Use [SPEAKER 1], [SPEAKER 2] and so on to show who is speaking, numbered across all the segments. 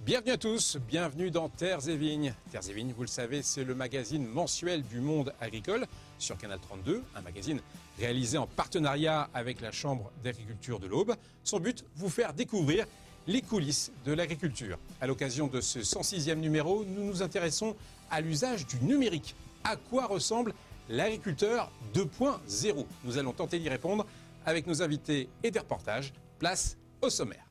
[SPEAKER 1] Bienvenue à tous, bienvenue dans Terres et Vignes. Terres et Vignes, vous le savez, c'est le magazine mensuel du monde agricole sur Canal 32, un magazine réalisé en partenariat avec la Chambre d'agriculture de l'Aube. Son but, vous faire découvrir les coulisses de l'agriculture. À l'occasion de ce 106e numéro, nous nous intéressons à l'usage du numérique. À quoi ressemble l'agriculteur 2.0 ? Nous allons tenter d'y répondre avec nos invités et des reportages. Place au sommaire.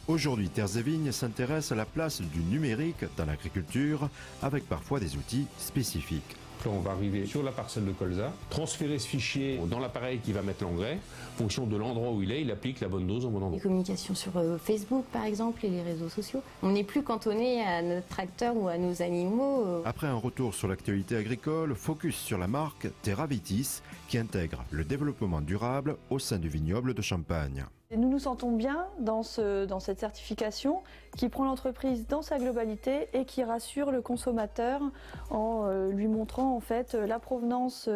[SPEAKER 2] Aujourd'hui, Terres et Vignes s'intéresse à la place du numérique dans l'agriculture, avec parfois des outils spécifiques.
[SPEAKER 3] Là, on va arriver sur la parcelle de colza, transférer ce fichier dans l'appareil qui va mettre l'engrais. En fonction de l'endroit où il applique la bonne dose au bon endroit.
[SPEAKER 4] Les communications sur Facebook, par exemple, et les réseaux sociaux. On n'est plus cantonné à notre tracteur ou à nos animaux.
[SPEAKER 2] Après un retour sur l'actualité agricole, focus sur la marque Terra Vitis, qui intègre le développement durable au sein du vignoble de Champagne.
[SPEAKER 5] Et nous nous sentons bien dans cette certification qui prend l'entreprise dans sa globalité et qui rassure le consommateur en lui montrant en fait la provenance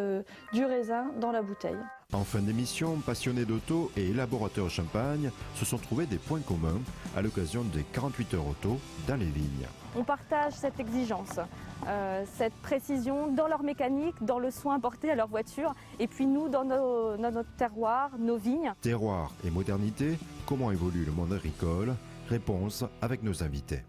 [SPEAKER 5] du raisin dans la bouteille.
[SPEAKER 2] En fin d'émission, passionnés d'auto et élaborateurs champagne se sont trouvés des points communs à l'occasion des 48 heures auto dans les vignes.
[SPEAKER 6] On partage cette exigence, cette précision dans leur mécanique, dans le soin apporté à leur voiture et puis nous dans notre terroir, nos vignes.
[SPEAKER 2] Terroir et modernité, comment évolue le monde agricole ? Réponse avec nos invités.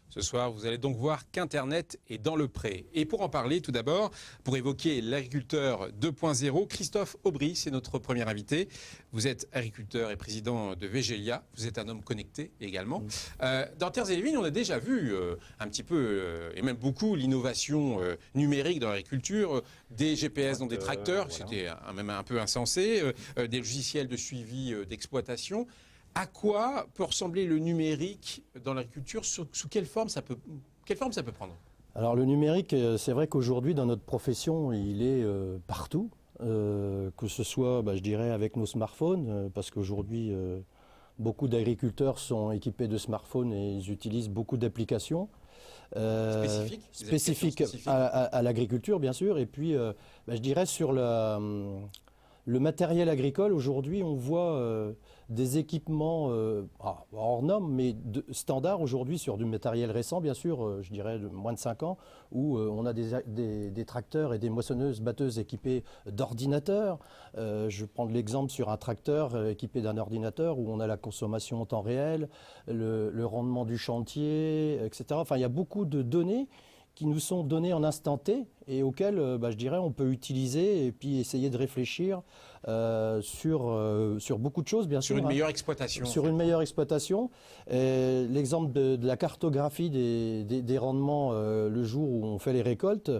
[SPEAKER 1] Ce soir, vous allez donc voir qu'Internet est dans le pré. Et pour en parler, tout d'abord, pour évoquer l'agriculteur 2.0, Christophe Aubry, c'est notre premier invité. Vous êtes agriculteur et président de Végélia. Vous êtes un homme connecté également. Dans Terres et Vignes, on a déjà vu un petit peu, et même beaucoup, l'innovation numérique dans l'agriculture, des GPS dans des tracteurs, voilà. C'était même un peu insensé, des logiciels de suivi d'exploitation. À quoi peut ressembler le numérique dans l'agriculture ? Sous quelle forme ça peut prendre ?
[SPEAKER 7] Alors le numérique, c'est vrai qu'aujourd'hui dans notre profession, il est partout, que ce soit, je dirais, avec nos smartphones, parce qu'aujourd'hui, beaucoup d'agriculteurs sont équipés de smartphones et ils utilisent beaucoup d'applications. Spécifiques à l'agriculture, bien sûr. Et puis, je dirais, sur le matériel agricole, aujourd'hui, on voit des équipements hors normes, mais standards aujourd'hui sur du matériel récent, bien sûr, je dirais de moins de 5 ans, où on a des tracteurs et des moissonneuses batteuses équipés d'ordinateurs. Je vais prendre l'exemple sur un tracteur équipé d'un ordinateur où on a la consommation en temps réel, le rendement du chantier, etc. Enfin, il y a beaucoup de données qui nous sont données en instant T et auxquelles, je dirais, on peut utiliser et puis essayer de réfléchir sur beaucoup de choses, bien sûr.
[SPEAKER 1] Sur une meilleure exploitation.
[SPEAKER 7] Sur une meilleure exploitation. L'exemple de la cartographie des rendements le jour où on fait les récoltes,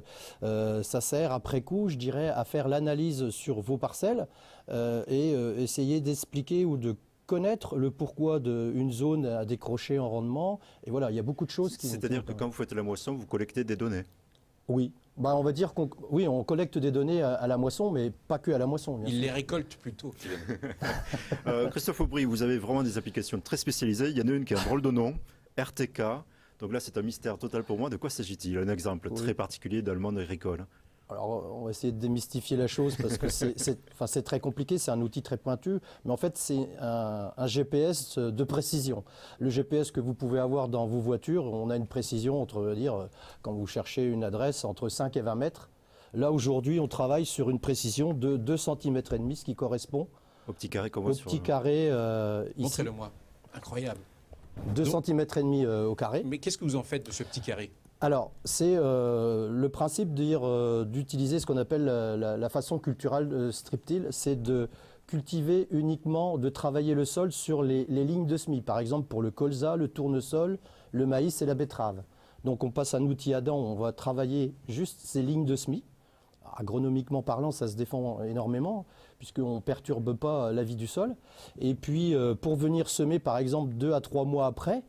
[SPEAKER 7] ça sert après coup, je dirais, à faire l'analyse sur vos parcelles et essayer d'expliquer ou de connaître le pourquoi d'une zone à décrocher en rendement. Et voilà, il y a beaucoup de choses qui...
[SPEAKER 2] C'est-à-dire que quand vous faites la moisson, vous collectez des données ?
[SPEAKER 7] Oui. On va dire on collecte des données à la moisson, mais pas que à la moisson.
[SPEAKER 1] Il les récolte plutôt.
[SPEAKER 2] Christophe Aubry, vous avez vraiment des applications très spécialisées. Il y en a une qui a un drôle de nom, RTK. Donc là, c'est un mystère total pour moi. De quoi s'agit-il ? Un exemple très particulier dans le monde agricole.
[SPEAKER 7] Alors, on va essayer de démystifier la chose parce que c'est très compliqué, c'est un outil très pointu, mais en fait, c'est un GPS de précision. Le GPS que vous pouvez avoir dans vos voitures, on a une précision quand vous cherchez une adresse, entre 5 et 20 mètres. Là, aujourd'hui, on travaille sur une précision de 2,5 cm, ce qui correspond
[SPEAKER 2] au petit carré qu'on
[SPEAKER 7] voit sur petit carré ici.
[SPEAKER 1] Montrez-le-moi. Incroyable.
[SPEAKER 7] 2,5 cm au carré.
[SPEAKER 1] Mais qu'est-ce que vous en faites de ce petit carré ?
[SPEAKER 7] Alors, c'est le principe d'utiliser ce qu'on appelle la façon culturale striptile, c'est de cultiver uniquement, de travailler le sol sur les lignes de semis. Par exemple, pour le colza, le tournesol, le maïs et la betterave. Donc, on passe un outil à dents, on va travailler juste ces lignes de semis. Agronomiquement parlant, ça se défend énormément, puisqu'on ne perturbe pas la vie du sol. Et puis, pour venir semer, par exemple, 2 à 3 mois après,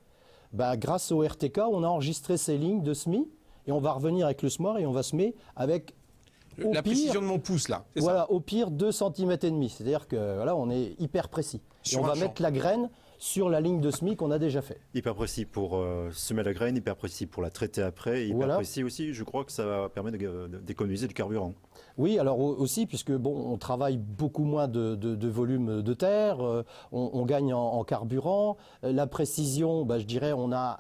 [SPEAKER 7] grâce au RTK, on a enregistré ces lignes de semis et on va revenir avec le semoir et on va semer avec
[SPEAKER 1] la précision de mon pouce là.
[SPEAKER 7] Voilà, ça. Au pire 2,5 cm. C'est-à-dire que là, on est hyper précis. Et on va mettre la graine sur la ligne de semis qu'on a déjà fait.
[SPEAKER 2] Hyper précis pour semer la graine, hyper précis pour la traiter après, hyper précis aussi. Je crois que ça permet d'économiser du carburant.
[SPEAKER 7] Oui, alors aussi, puisque bon, on travaille beaucoup moins de volume de terre, on gagne en carburant. La précision, je dirais, on a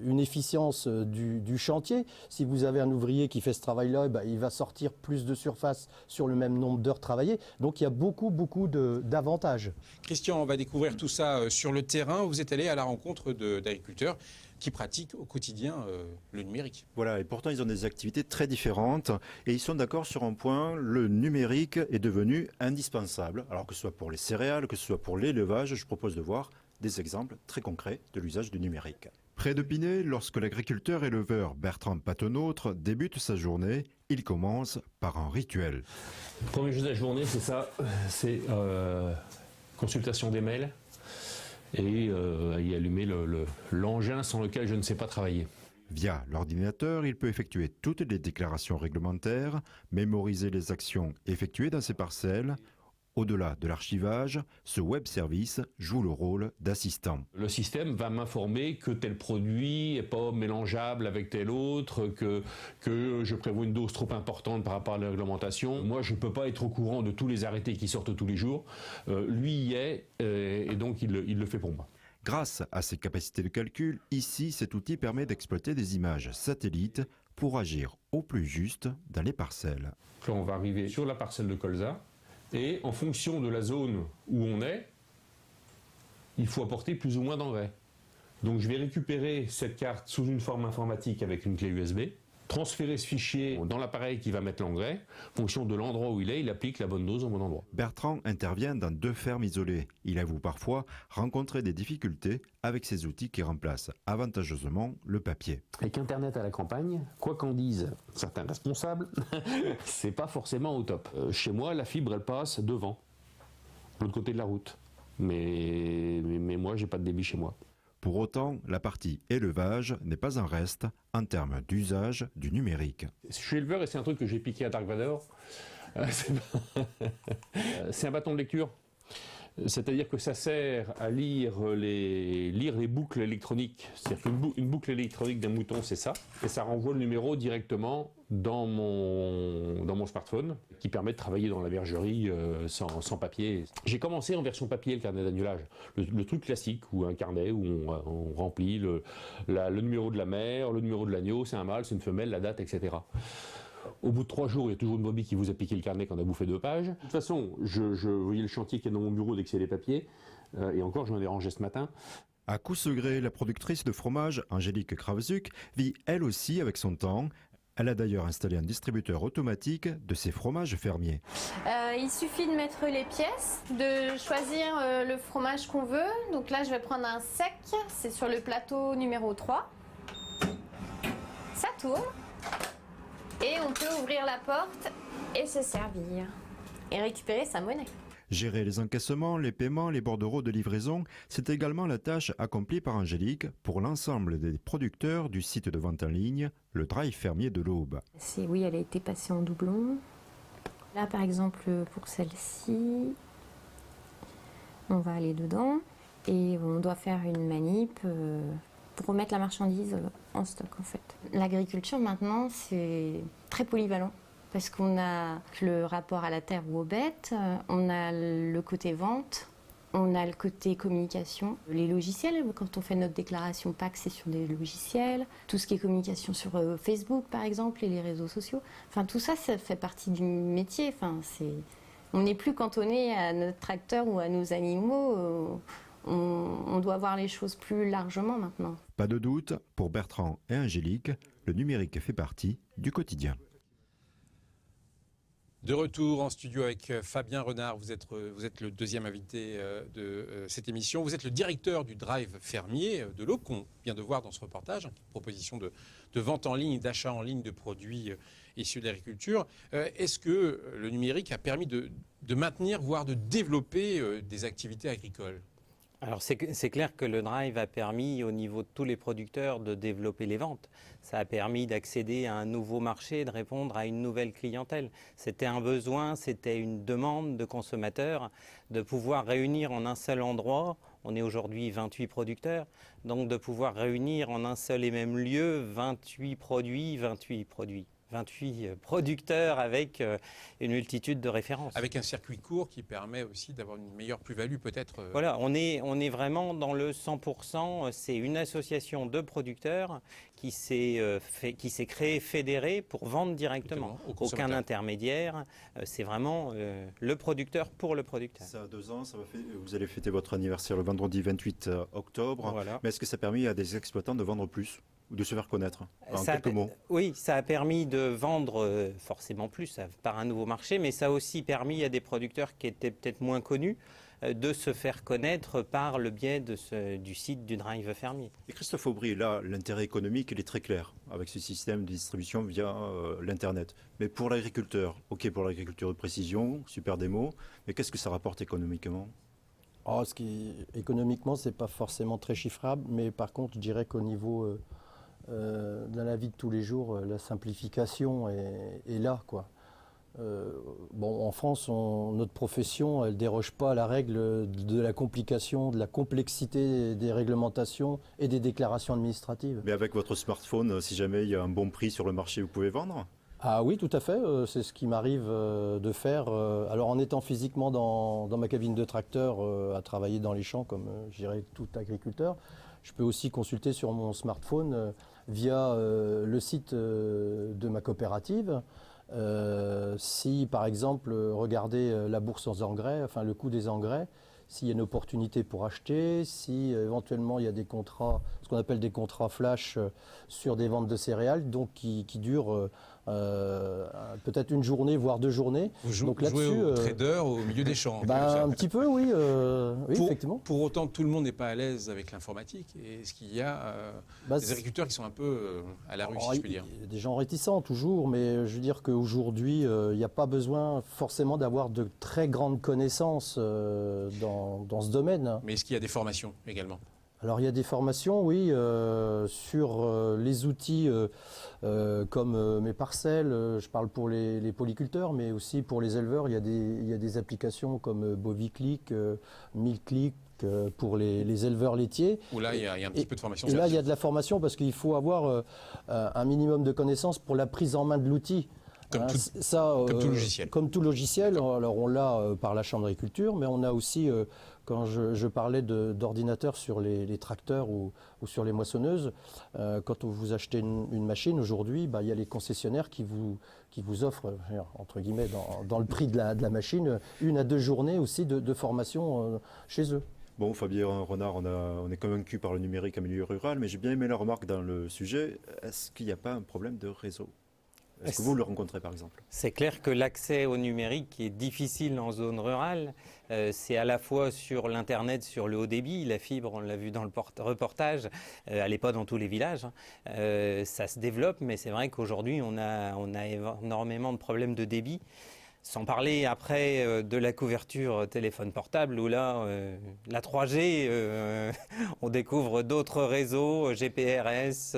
[SPEAKER 7] une efficience du chantier. Si vous avez un ouvrier qui fait ce travail-là, il va sortir plus de surface sur le même nombre d'heures travaillées. Donc il y a beaucoup d'avantages.
[SPEAKER 1] Christian, on va découvrir tout ça sur le terrain. Vous êtes allé à la rencontre d'agriculteurs qui pratiquent au quotidien le numérique.
[SPEAKER 2] Voilà, et pourtant ils ont des activités très différentes et ils sont d'accord sur un point, le numérique est devenu indispensable. Alors que ce soit pour les céréales, que ce soit pour l'élevage, je propose de voir des exemples très concrets de l'usage du numérique.
[SPEAKER 8] Près de Pinet, lorsque l'agriculteur éleveur Bertrand Patenôtre débute sa journée, il commence par un rituel.
[SPEAKER 3] Première chose de la journée, c'est ça, c'est consultation des mails et y allumer l'engin sans lequel je ne sais pas travailler.
[SPEAKER 8] Via l'ordinateur, il peut effectuer toutes les déclarations réglementaires, mémoriser les actions effectuées dans ses parcelles. Au-delà de l'archivage, ce web service joue le rôle d'assistant.
[SPEAKER 3] Le système va m'informer que tel produit n'est pas mélangeable avec tel autre, que je prévois une dose trop importante par rapport à la réglementation. Moi, je ne peux pas être au courant de tous les arrêtés qui sortent tous les jours. Lui y est, et donc il le fait pour moi.
[SPEAKER 8] Grâce à ses capacités de calcul, ici, cet outil permet d'exploiter des images satellites pour agir au plus juste dans les parcelles.
[SPEAKER 3] Là, on va arriver sur la parcelle de colza. Et en fonction de la zone où on est, il faut apporter plus ou moins d'engrais. Donc je vais récupérer cette carte sous une forme informatique avec une clé USB, transférer ce fichier dans l'appareil qui va mettre l'engrais. En fonction de l'endroit où il applique la bonne dose au bon endroit.
[SPEAKER 8] Bertrand intervient dans 2 fermes isolées. Il avoue parfois rencontrer des difficultés avec ces outils qui remplacent avantageusement le papier.
[SPEAKER 3] Avec Internet à la campagne, quoi qu'en disent certains responsables, c'est pas forcément au top. Chez moi, la fibre, elle passe devant, de l'autre côté de la route. Mais moi, j'ai pas de débit chez moi.
[SPEAKER 8] Pour autant, la partie élevage n'est pas un reste en termes d'usage du numérique.
[SPEAKER 3] Je suis éleveur et c'est un truc que j'ai piqué à Dark Vador. C'est un bâton de lecture. C'est-à-dire que ça sert à lire les boucles électroniques. C'est-à-dire qu'une boucle électronique d'un mouton, c'est ça. Et ça renvoie le numéro directement dans mon smartphone, qui permet de travailler dans la bergerie sans papier. J'ai commencé en version papier, le carnet d'annulage. Le truc classique, ou un carnet où on remplit le numéro de la mère, le numéro de l'agneau, c'est un mâle, c'est une femelle, la date, etc. Au bout de 3 jours, il y a toujours une brebis qui vous a piqué le carnet quand on a bouffé 2 pages. De toute façon, je voyais le chantier qui est dans mon bureau dès que c'est les papiers. Et encore, je m'en ai rangé ce matin.
[SPEAKER 8] À Coussegré, la productrice de fromage, Angélique Kravzuk, vit elle aussi avec son temps. Elle a d'ailleurs installé un distributeur automatique de ses fromages fermiers.
[SPEAKER 4] Il suffit de mettre les pièces, de choisir le fromage qu'on veut. Donc là, je vais prendre un sec. C'est sur le plateau numéro 3. Ça tourne. Et on peut ouvrir la porte et se servir. Et récupérer sa monnaie.
[SPEAKER 8] Gérer les encaissements, les paiements, les bordereaux de livraison, c'est également la tâche accomplie par Angélique pour l'ensemble des producteurs du site de vente en ligne, le Drive Fermier de l'Aube.
[SPEAKER 4] Oui, elle a été passée en doublon. Là, par exemple, pour celle-ci, on va aller dedans et on doit faire une manip pour remettre la marchandise en stock, en fait. L'agriculture, maintenant, c'est très polyvalent. Parce qu'on a le rapport à la terre ou aux bêtes, on a le côté vente, on a le côté communication, les logiciels, quand on fait notre déclaration PAC, c'est sur des logiciels, tout ce qui est communication sur Facebook par exemple et les réseaux sociaux, enfin tout ça, ça fait partie du métier, enfin, on n'est plus cantonné à notre tracteur ou à nos animaux, on doit voir les choses plus largement maintenant.
[SPEAKER 8] Pas de doute, pour Bertrand et Angélique, le numérique fait partie du quotidien.
[SPEAKER 1] De retour en studio avec Fabien Renard, vous êtes le deuxième invité de cette émission. Vous êtes le directeur du Drive Fermier de l'Aube, qu'on vient de voir dans ce reportage, une proposition de vente en ligne, d'achat en ligne de produits issus de l'agriculture. Est-ce que le numérique a permis de maintenir, voire de développer des activités agricoles ?
[SPEAKER 9] Alors c'est clair que le Drive a permis au niveau de tous les producteurs de développer les ventes. Ça a permis d'accéder à un nouveau marché, de répondre à une nouvelle clientèle. C'était un besoin, c'était une demande de consommateurs de pouvoir réunir en un seul endroit. On est aujourd'hui 28 producteurs, donc de pouvoir réunir en un seul et même lieu 28 produits. 28 producteurs avec une multitude de références.
[SPEAKER 1] Avec un circuit court qui permet aussi d'avoir une meilleure plus-value peut-être.
[SPEAKER 9] Voilà, on est vraiment dans le 100%. C'est une association de producteurs qui s'est créée, fédérée pour vendre directement. Aucun intermédiaire. C'est vraiment le producteur pour le producteur.
[SPEAKER 2] Ça a 2 ans, vous allez fêter votre anniversaire le vendredi 28 octobre.
[SPEAKER 9] Voilà.
[SPEAKER 2] Mais est-ce que ça a permis à des exploitants de vendre plus ou de se faire connaître en quelques mots?
[SPEAKER 9] Oui, ça a permis de vendre forcément plus par un nouveau marché, mais ça a aussi permis à des producteurs qui étaient peut-être moins connus de se faire connaître par le biais du site du Drive Fermier.
[SPEAKER 2] Et Christophe Aubry, là, l'intérêt économique, il est très clair avec ce système de distribution via l'Internet. Mais pour l'agriculteur, ok, pour l'agriculture de précision, super démo, mais qu'est-ce que ça rapporte économiquement?
[SPEAKER 7] Économiquement, ce n'est pas forcément très chiffrable, mais par contre, je dirais qu'au niveau dans la vie de tous les jours, la simplification est là, quoi. En France, notre profession, elle ne déroge pas à la règle de la complication, de la complexité des réglementations et des déclarations administratives.
[SPEAKER 2] Mais avec votre smartphone, si jamais il y a un bon prix sur le marché, vous pouvez vendre?
[SPEAKER 7] Ah oui, tout à fait. C'est ce qui m'arrive de faire. Alors en étant physiquement dans ma cabine de tracteur, à travailler dans les champs, comme je dirais tout agriculteur, je peux aussi consulter sur mon smartphone via le site de ma coopérative. Si par exemple, regardez la bourse aux engrais, enfin le coût des engrais, s'il y a une opportunité pour acheter, si éventuellement il y a des contrats, ce qu'on appelle des contrats flash sur des ventes de céréales, donc qui durent peut-être une journée, voire 2 journées.
[SPEAKER 1] Vous jouez au trader au milieu des champs.
[SPEAKER 7] Un petit peu, oui, effectivement.
[SPEAKER 1] Pour autant, tout le monde n'est pas à l'aise avec l'informatique. Est-ce qu'il y a des agriculteurs qui sont un peu à la rue, si je puis dire?
[SPEAKER 7] Il y a des gens réticents toujours, mais je veux dire qu'aujourd'hui, il n'y a pas besoin forcément d'avoir de très grandes connaissances dans ce domaine.
[SPEAKER 1] Mais est-ce qu'il y a des formations également?
[SPEAKER 7] Alors il y a des formations, oui, sur les outils comme mes parcelles, je parle pour les polyculteurs, mais aussi pour les éleveurs, il y a des applications comme Boviclick, Milklick, pour les éleveurs laitiers.
[SPEAKER 1] Où là, il y a un petit peu de formation.
[SPEAKER 7] Et là, il y a de la formation parce qu'il faut avoir un minimum de connaissances pour la prise en main de l'outil.
[SPEAKER 1] Comme tout logiciel.
[SPEAKER 7] Comme tout logiciel. Alors on l'a par la Chambre d'agriculture, mais on a aussi, quand je parlais d'ordinateurs sur les tracteurs ou sur les moissonneuses, quand vous achetez une machine aujourd'hui, il y a les concessionnaires qui vous offrent, entre guillemets, dans le prix de la machine, 1 à 2 journées aussi de formation chez eux.
[SPEAKER 2] Bon, Fabien Renard, on est convaincu par le numérique en milieu rural, mais j'ai bien aimé la remarque dans le sujet. Est-ce qu'il n'y a pas un problème de réseau? Est-ce que vous le rencontrez par exemple? C'est
[SPEAKER 9] clair que l'accès au numérique est difficile en zone rurale. C'est à la fois sur l'Internet, sur le haut débit, la fibre, on l'a vu dans le reportage, elle n'est pas dans tous les villages. Ça se développe, mais c'est vrai qu'aujourd'hui on a énormément de problèmes de débit. Sans parler après de la couverture téléphone portable où là, la 3G, on découvre d'autres réseaux, GPRS,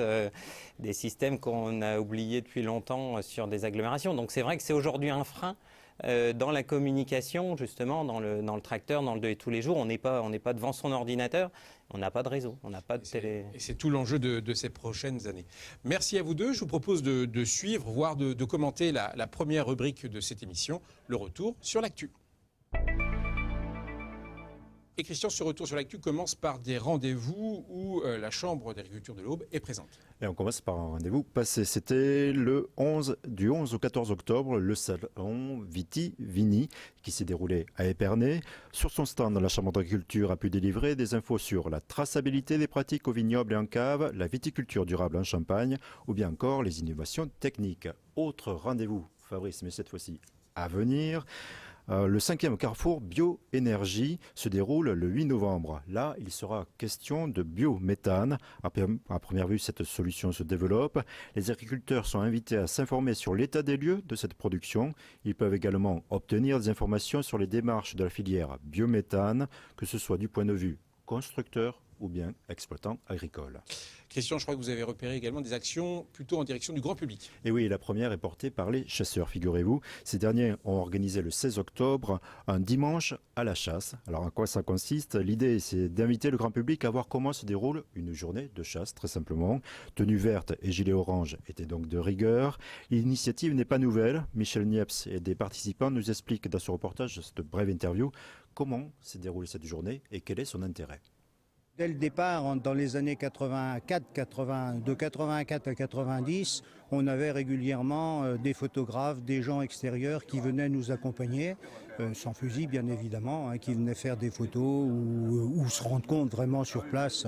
[SPEAKER 9] des systèmes qu'on a oubliés depuis longtemps sur des agglomérations. Donc c'est vrai que c'est aujourd'hui un frein dans la communication, justement, dans le tracteur, dans le de tous les jours. On n'est pas devant son ordinateur. On n'a pas de réseau, on n'a pas de télé.
[SPEAKER 1] Et c'est tout l'enjeu de ces prochaines années. Merci à vous deux. Je vous propose de suivre, voire de commenter la première rubrique de cette émission, le retour sur l'actu. Et Christian, ce retour sur l'actu commence par des rendez-vous où la Chambre d'agriculture de l'Aube est présente.
[SPEAKER 2] Et on commence par un rendez-vous passé. C'était du 11 au 14 octobre, le salon Viti-Vini qui s'est déroulé à Épernay. Sur son stand, la Chambre d'agriculture a pu délivrer des infos sur la traçabilité des pratiques au vignoble et en cave, la viticulture durable en Champagne ou bien encore les innovations techniques. Autre rendez-vous, Fabrice, mais cette fois-ci à venir. Le 5e carrefour bioénergie se déroule le 8 novembre. Là, il sera question de biométhane. À première vue, cette solution se développe. Les agriculteurs sont invités à s'informer sur l'état des lieux de cette production. Ils peuvent également obtenir des informations sur les démarches de la filière biométhane, que ce soit du point de vue constructeur ou bien exploitants agricoles.
[SPEAKER 1] Christian, je crois que vous avez repéré également des actions plutôt en direction du grand public.
[SPEAKER 2] Et oui, la première est portée par les chasseurs, figurez-vous. Ces derniers ont organisé le 16 octobre un dimanche à la chasse. Alors à quoi ça consiste? L'idée, c'est d'inviter le grand public à voir comment se déroule une journée de chasse, très simplement. Tenue verte et gilet orange étaient donc de rigueur. L'initiative n'est pas nouvelle. Michel Niepce et des participants nous expliquent dans ce reportage, cette brève interview, comment s'est déroulée cette journée et quel est son intérêt.
[SPEAKER 10] Dès le départ, dans les années de 84 à 90, on avait régulièrement des photographes, des gens extérieurs qui venaient nous accompagner, sans fusil bien évidemment, qui venaient faire des photos ou se rendre compte vraiment sur place.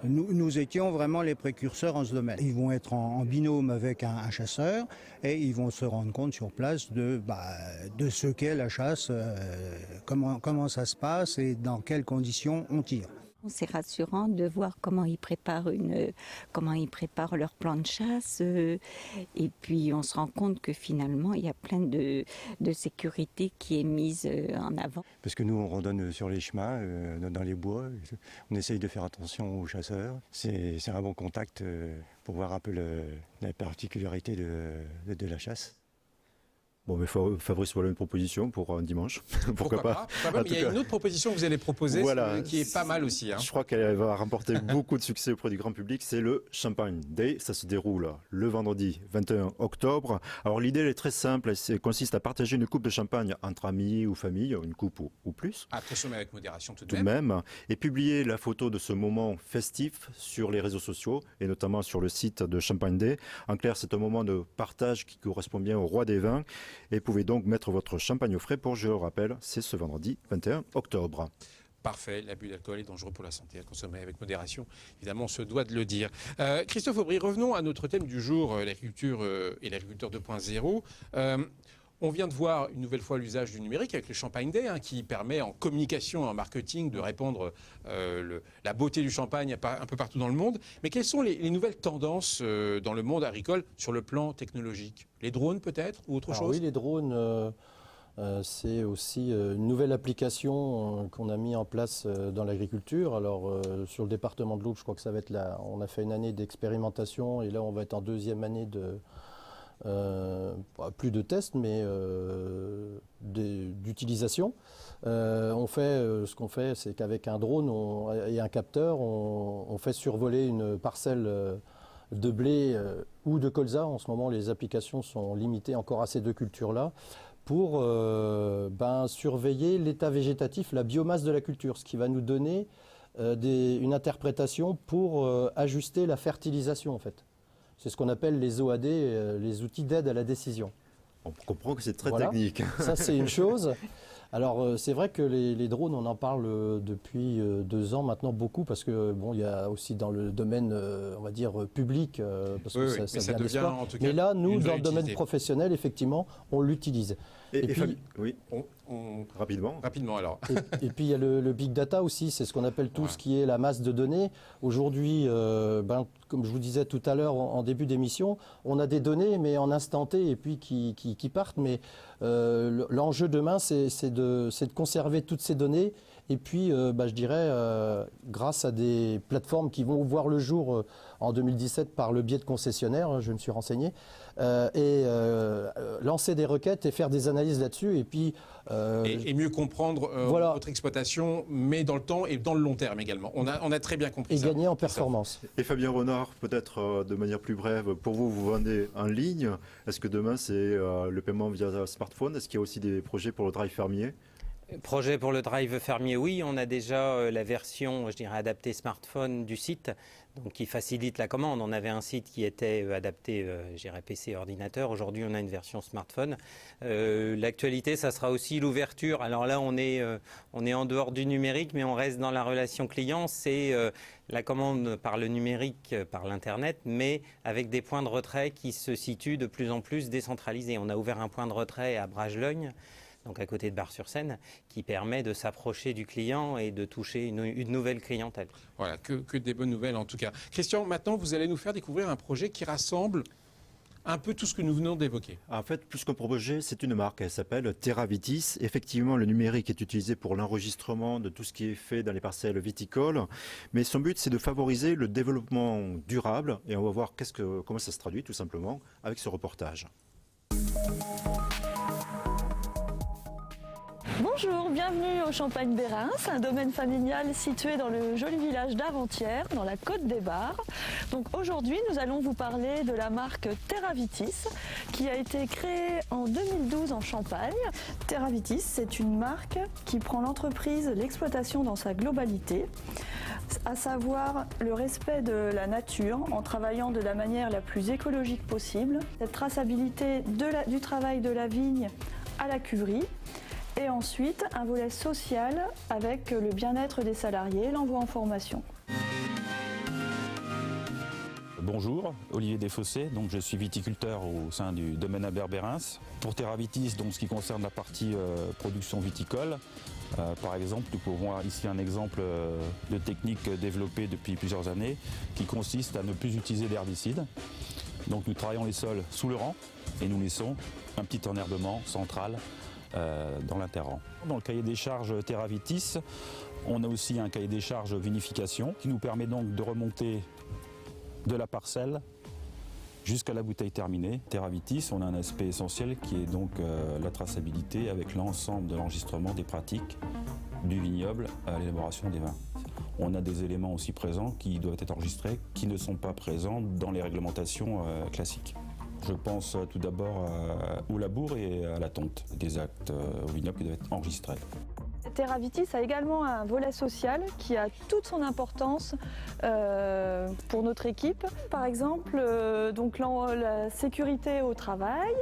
[SPEAKER 10] Nous étions vraiment les précurseurs en ce domaine. Ils vont être en binôme avec un chasseur et ils vont se rendre compte sur place de ce qu'est la chasse, comment ça se passe et dans quelles conditions on tire.
[SPEAKER 11] C'est rassurant de voir comment ils préparent leur plan de chasse. Et puis on se rend compte que finalement il y a plein de sécurité qui est mise en avant.
[SPEAKER 12] Parce que nous on randonne sur les chemins, dans les bois. On essaye de faire attention aux chasseurs. C'est un bon contact pour voir un peu la particularité de la chasse.
[SPEAKER 2] Bon, mais Fabrice, voilà une proposition pour un dimanche. Pourquoi pas.
[SPEAKER 1] Mais il y a une autre proposition que vous allez proposer, voilà, qui est pas mal aussi.
[SPEAKER 2] Je crois qu'elle va remporter beaucoup de succès auprès du grand public. C'est le Champagne Day. Ça se déroule le vendredi 21 octobre. Alors l'idée elle est très simple. Elle consiste à partager une coupe de champagne entre amis ou famille, une coupe ou plus.
[SPEAKER 1] À consommer avec modération tout de
[SPEAKER 2] même. Et publier la photo de ce moment festif sur les réseaux sociaux et notamment sur le site de Champagne Day. En clair, c'est un moment de partage qui correspond bien au roi des vins. Et vous pouvez donc mettre votre champagne au frais pour, je le rappelle, c'est ce vendredi 21 octobre.
[SPEAKER 1] Parfait, l'abus d'alcool est dangereux pour la santé, à consommer avec modération. Évidemment, on se doit de le dire. Christophe Aubry, revenons à notre thème du jour, l'agriculture et l'agriculteur 2.0. On vient de voir une nouvelle fois l'usage du numérique avec le Champagne Day, qui permet en communication et en marketing de répandre la beauté du champagne un peu partout dans le monde. Mais quelles sont les nouvelles tendances dans le monde agricole sur le plan technologique? Les drones peut-être ou autre chose?
[SPEAKER 7] Oui, les drones, c'est aussi une nouvelle application qu'on a mis en place dans l'agriculture. Alors sur le département de l'Aube, je crois que ça va être on a fait une année d'expérimentation et là on va être en deuxième année plus de tests, mais d'utilisation. Ce qu'on fait, c'est qu'avec un drone et un capteur, on fait survoler une parcelle de blé ou de colza. En ce moment, les applications sont limitées encore à ces deux cultures-là pour surveiller l'état végétatif, la biomasse de la culture, ce qui va nous donner une interprétation pour ajuster la fertilisation, en fait. C'est ce qu'on appelle les OAD, les outils d'aide à la décision.
[SPEAKER 2] On comprend que c'est très technique.
[SPEAKER 7] Ça, c'est une chose. Alors, c'est vrai que les drones, on en parle depuis 2 ans maintenant beaucoup, parce que bon, il y a aussi dans le domaine, on va dire, public, parce que ça devient en tout cas. Mais là, nous, dans le domaine professionnel, effectivement, on l'utilise.
[SPEAKER 2] Et puis, oui, rapidement alors.
[SPEAKER 7] Et puis il y a le big data aussi, c'est ce qu'on appelle tout ce qui est la masse de données. Aujourd'hui, comme je vous disais tout à l'heure en début d'émission, on a des données mais en instant T et puis qui partent. Mais l'enjeu demain, c'est de conserver toutes ces données. Et puis, je dirais, grâce à des plateformes qui vont voir le jour en 2017 par le biais de concessionnaires, je me suis renseigné, lancer des requêtes et faire des analyses là-dessus. Et puis
[SPEAKER 1] et mieux comprendre votre exploitation, mais dans le temps et dans le long terme également. On a très bien compris ça.
[SPEAKER 7] Et gagner en performance.
[SPEAKER 2] Et Fabien Renard, peut-être de manière plus brève, pour vous vendez en ligne. Est-ce que demain, c'est le paiement via smartphone? Est-ce qu'il y a aussi des projets pour le drive fermier?
[SPEAKER 9] Projet pour le drive fermier, oui. On a déjà la version, je dirais, adaptée smartphone du site, donc qui facilite la commande. On avait un site qui était adapté, je dirais, PC, ordinateur. Aujourd'hui, on a une version smartphone. L'actualité, ça sera aussi l'ouverture. Alors là, on est en dehors du numérique, mais on reste dans la relation client. C'est la commande par le numérique, par l'Internet, mais avec des points de retrait qui se situent de plus en plus décentralisés. On a ouvert un point de retrait à Bragelonne, donc à côté de Bar-sur-Seine, qui permet de s'approcher du client et de toucher une nouvelle clientèle.
[SPEAKER 1] Voilà, que des bonnes nouvelles en tout cas. Christian, maintenant vous allez nous faire découvrir un projet qui rassemble un peu tout ce que nous venons d'évoquer.
[SPEAKER 2] En fait, plus qu'un projet, c'est une marque. Elle s'appelle TerraVitis. Effectivement, le numérique est utilisé pour l'enregistrement de tout ce qui est fait dans les parcelles viticoles. Mais son but, c'est de favoriser le développement durable. Et on va voir comment ça se traduit, tout simplement, avec ce reportage.
[SPEAKER 5] Bonjour, bienvenue au Champagne-Bérins, un domaine familial situé dans le joli village d'Arventières, dans la Côte des Bars. Donc aujourd'hui, nous allons vous parler de la marque TerraVitis, qui a été créée en 2012 en Champagne. TerraVitis, c'est une marque qui prend l'entreprise, l'exploitation dans sa globalité, à savoir le respect de la nature en travaillant de la manière la plus écologique possible, cette traçabilité du travail de la vigne à la cuverie. Et ensuite, un volet social avec le bien-être des salariés, l'envoi en formation.
[SPEAKER 13] Bonjour, Olivier Desfossés, donc je suis viticulteur au sein du domaine à Bérins. Pour TerraVitis, donc ce qui concerne la partie production viticole, par exemple, nous pouvons voir ici un exemple de technique développée depuis plusieurs années qui consiste à ne plus utiliser d'herbicides. Donc nous travaillons les sols sous le rang et nous laissons un petit enherbement central dans l'interrang. Dans le cahier des charges TerraVitis, on a aussi un cahier des charges vinification qui nous permet donc de remonter de la parcelle jusqu'à la bouteille terminée. TerraVitis, on a un aspect essentiel qui est donc la traçabilité avec l'ensemble de l'enregistrement des pratiques du vignoble à l'élaboration des vins. On a des éléments aussi présents qui doivent être enregistrés, qui ne sont pas présents dans les réglementations classiques. Je pense tout d'abord au labour et à la tonte, des actes au vignoble qui doivent être enregistrés.
[SPEAKER 5] TerraVitis a également un volet social qui a toute son importance pour notre équipe. Par exemple, donc la sécurité au travail,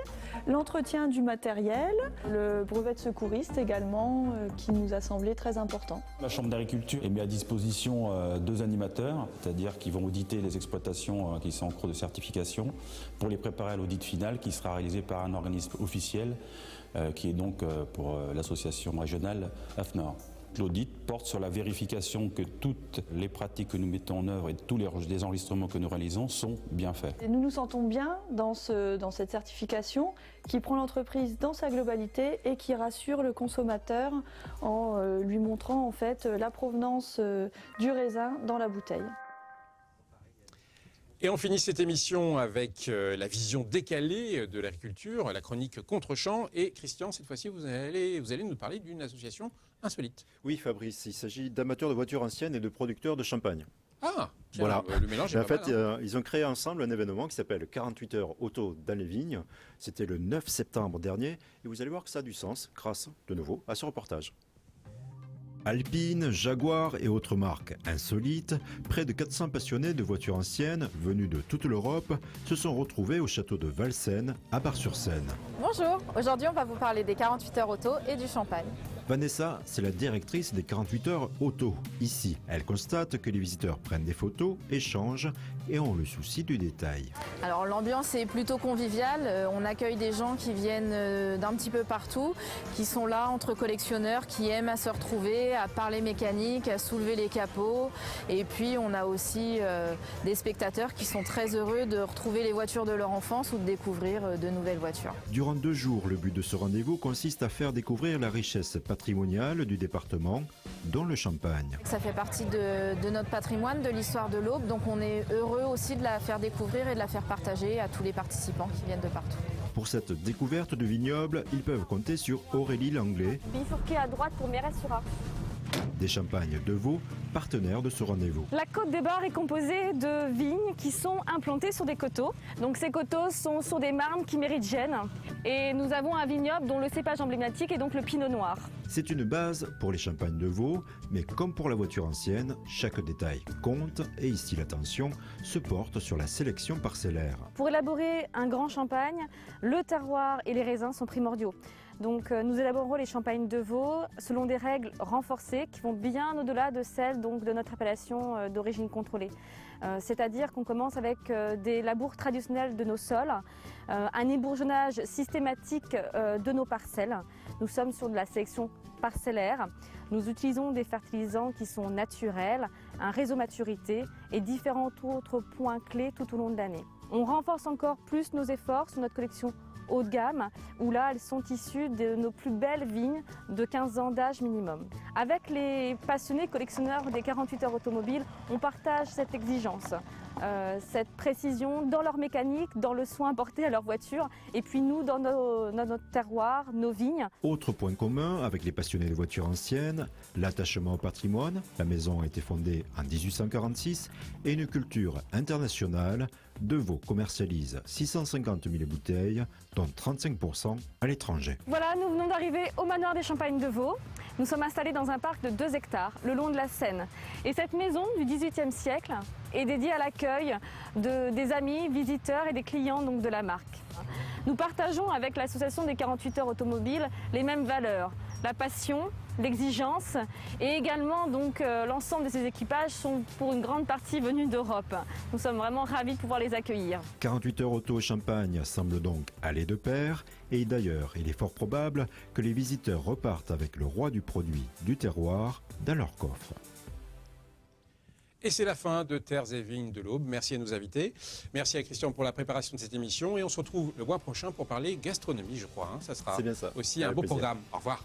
[SPEAKER 5] l'entretien du matériel, le brevet de secouriste également qui nous a semblé très important.
[SPEAKER 13] La Chambre d'agriculture a mis à disposition 2 animateurs, c'est-à-dire qui vont auditer les exploitations qui sont en cours de certification pour les préparer à l'audit final qui sera réalisé par un organisme officiel qui est donc pour l'association régionale AFNOR. L'audit porte sur la vérification que toutes les pratiques que nous mettons en œuvre et tous les enregistrements que nous réalisons sont bien faits.
[SPEAKER 5] Et nous nous sentons bien dans cette certification qui prend l'entreprise dans sa globalité et qui rassure le consommateur en lui montrant en fait la provenance du raisin dans la bouteille.
[SPEAKER 1] Et on finit cette émission avec la vision décalée de l'agriculture, la chronique Contre-champ. Et Christian, cette fois-ci, vous allez nous parler d'une association insolite.
[SPEAKER 2] Oui, Fabrice, il s'agit d'amateurs de voitures anciennes et de producteurs de champagne.
[SPEAKER 1] Ah, tiens,
[SPEAKER 2] voilà.
[SPEAKER 1] Le mélange est
[SPEAKER 2] en
[SPEAKER 1] pas
[SPEAKER 2] fait,
[SPEAKER 1] mal, hein.
[SPEAKER 2] ils ont créé ensemble un événement qui s'appelle 48 heures auto dans les vignes. C'était le 9 septembre dernier. Et vous allez voir que ça a du sens grâce, de nouveau, à ce reportage.
[SPEAKER 8] Alpine, Jaguar et autres marques insolites, près de 400 passionnés de voitures anciennes venus de toute l'Europe se sont retrouvés au château de Valsenne à Bar-sur-Seine.
[SPEAKER 14] Bonjour, aujourd'hui on va vous parler des 48 heures auto et du champagne.
[SPEAKER 8] Vanessa, c'est la directrice des 48 heures auto ici. Elle constate que les visiteurs prennent des photos, échangent et ont le souci du détail.
[SPEAKER 14] Alors l'ambiance est plutôt conviviale, on accueille des gens qui viennent d'un petit peu partout, qui sont là entre collectionneurs, qui aiment à se retrouver, à parler mécanique, à soulever les capots. Et puis on a aussi des spectateurs qui sont très heureux de retrouver les voitures de leur enfance ou de découvrir de nouvelles voitures.
[SPEAKER 8] Durant 2 jours, le but de ce rendez-vous consiste à faire découvrir la richesse patrimoniale du département, dont le champagne.
[SPEAKER 14] Ça fait partie de notre patrimoine, de l'histoire de l'Aube, donc on est heureux aussi de la faire découvrir et de la faire partager à tous les participants qui viennent de partout.
[SPEAKER 8] Pour cette découverte de vignoble, ils peuvent compter sur Aurélie Langlais,
[SPEAKER 6] Bifurqué à droite pour Mérès-sur-Arc.
[SPEAKER 8] des Champagnes de Vaud, partenaire de ce rendez-vous.
[SPEAKER 6] La Côte des Bars est composée de vignes qui sont implantées sur des coteaux. Donc ces coteaux sont sur des marnes qui méritent gêne. Et nous avons un vignoble dont le cépage emblématique est donc le pinot noir.
[SPEAKER 8] C'est une base pour les champagnes de Vaud, mais comme pour la voiture ancienne, chaque détail compte et ici l'attention se porte sur la sélection parcellaire.
[SPEAKER 6] Pour élaborer un grand champagne, le terroir et les raisins sont primordiaux. Donc nous élaborons les champagnes de Vaud selon des règles renforcées qui vont bien au-delà de celles donc, de notre appellation d'origine contrôlée. C'est-à-dire qu'on commence avec des labours traditionnels de nos sols, un ébourgeonnage systématique de nos parcelles. Nous sommes sur de la sélection parcellaire. Nous utilisons des fertilisants qui sont naturels, un réseau maturité et différents autres points clés tout au long de l'année. On renforce encore plus nos efforts sur notre collection haut de gamme, où là, elles sont issues de nos plus belles vignes de 15 ans d'âge minimum. Avec les passionnés collectionneurs des 48 heures automobiles, on partage cette exigence, cette précision dans leur mécanique, dans le soin apporté à leur voiture, et puis nous, dans notre terroir, nos vignes.
[SPEAKER 8] Autre point commun avec les passionnés de voitures anciennes, l'attachement au patrimoine. La maison a été fondée en 1846 et une culture internationale. Devaux commercialise 650 000 bouteilles, dont 35% à l'étranger.
[SPEAKER 6] Voilà, nous venons d'arriver au manoir des Champagnes de Vaux. Nous sommes installés dans un parc de 2 hectares, le long de la Seine. Et cette maison du XVIIIe siècle est dédiée à l'accueil des amis, visiteurs et des clients donc, de la marque. Nous partageons avec l'association des 48 heures automobiles les mêmes valeurs, la passion, l'exigence et également donc l'ensemble de ces équipages sont pour une grande partie venus d'Europe. Nous sommes vraiment ravis de pouvoir les accueillir.
[SPEAKER 8] 48 heures auto Champagne semble donc aller de pair et d'ailleurs il est fort probable que les visiteurs repartent avec le roi du produit du terroir dans leur coffre.
[SPEAKER 1] Et c'est la fin de Terres et Vignes de l'Aube. Merci à nos invités. Merci à Christian pour la préparation de cette émission. Et on se retrouve le mois prochain pour parler gastronomie, je crois. Ça sera
[SPEAKER 2] C'est bien ça.
[SPEAKER 1] aussi un
[SPEAKER 2] Avec
[SPEAKER 1] beau
[SPEAKER 2] plaisir.
[SPEAKER 1] programme. Au revoir.